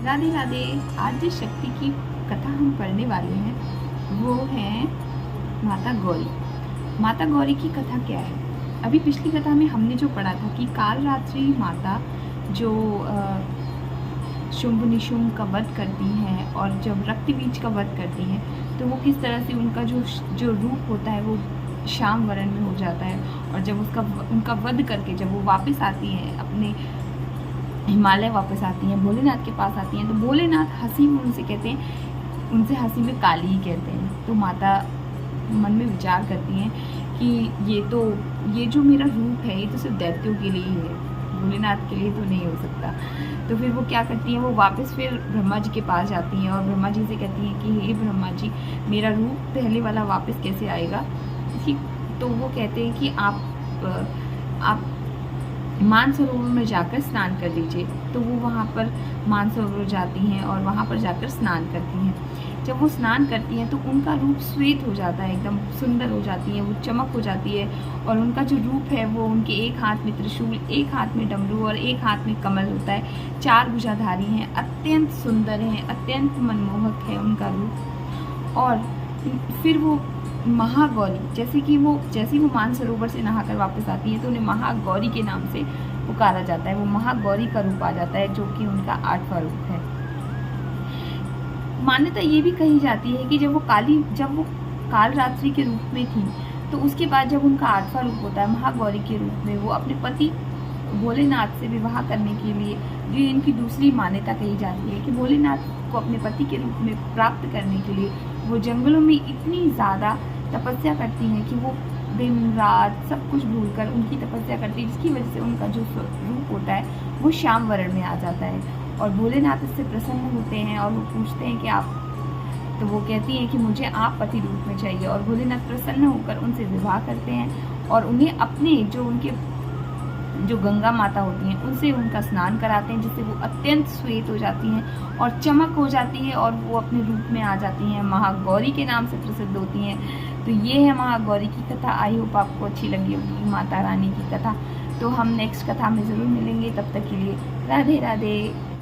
राधे राधे। आज जिस शक्ति की कथा हम पढ़ने वाले हैं वो है माता गौरी। माता गौरी की कथा क्या है? अभी पिछली कथा में हमने जो पढ़ा था कि कालरात्रि माता जो शुंभ निशुंभ का वध करती हैं और जब रक्त बीज का वध करती हैं तो वो किस तरह से उनका जो रूप होता है वो श्याम वर्ण में हो जाता है। और जब उनका वध करके जब वो वापस आती हैं अपने हिमालय वापस आती हैं, भोलेनाथ के पास आती हैं, तो भोलेनाथ हंसी में उनसे कहते हैं, उनसे हंसी में काली ही कहते हैं। तो माता मन में विचार करती हैं कि ये जो मेरा रूप है ये तो सिर्फ दैत्यों के लिए ही है, भोलेनाथ के लिए तो नहीं हो सकता। तो फिर वो क्या करती हैं, वो वापस फिर ब्रह्मा जी के पास जाती हैं और ब्रह्मा जी से कहती हैं कि हे ब्रह्मा जी, मेरा रूप पहले वाला वापस कैसे आएगा। ठीक, तो वो कहते हैं कि आप मानसरोवर में जाकर स्नान कर लीजिए। तो वो वहाँ पर मानसरोवर जाती हैं और वहाँ पर जाकर स्नान करती हैं। जब वो स्नान करती हैं तो उनका रूप श्वेत हो जाता है, एकदम सुंदर हो जाती है, वो चमक हो जाती है। और उनका जो रूप है वो उनके एक हाथ में त्रिशूल, एक हाथ में डमरू और एक हाथ में कमल होता है। 4 भुजाधारी हैं, अत्यंत सुंदर हैं, अत्यंत मनमोहक है उनका रूप। और फिर वो महागौरी, जैसे वो मानसरोवर से नहाकर वापस आती है तो उन्हें महागौरी के नाम से पुकारा जाता है। वो महागौरी का रूप आ जाता है जो कि उनका 8वां रूप है। मान्यता ये भी कही जाती है कि जब वो कालरात्रि के रूप में थी तो उसके बाद जब उनका 8वां रूप होता है महागौरी के रूप में, वो अपने पति भोलेनाथ से विवाह करने के लिए, जो इनकी दूसरी मान्यता कही जाती है कि भोलेनाथ को अपने पति के रूप में प्राप्त करने के लिए वो जंगलों में इतनी ज़्यादा तपस्या करती हैं कि वो दिन रात सब कुछ भूलकर उनकी तपस्या करती है, जिसकी वजह से उनका जो रूप होता है वो श्याम वर्ण में आ जाता है। और भोलेनाथ इससे प्रसन्न होते हैं और वो पूछते हैं कि आप, तो वो कहती हैं कि मुझे आप पति रूप में चाहिए। और भोलेनाथ प्रसन्न होकर उनसे विवाह करते हैं और उन्हें अपने जो गंगा माता होती हैं उनसे उनका स्नान कराते हैं, जिससे वो अत्यंत श्वेत हो जाती हैं और चमक हो जाती है और वो अपने रूप में आ जाती हैं, महागौरी के नाम से प्रसिद्ध होती हैं। तो ये है महागौरी की कथा। आई होप आपको अच्छी लगी होगी माता रानी की कथा। तो हम नेक्स्ट कथा में ज़रूर मिलेंगे, तब तक के लिए राधे राधे।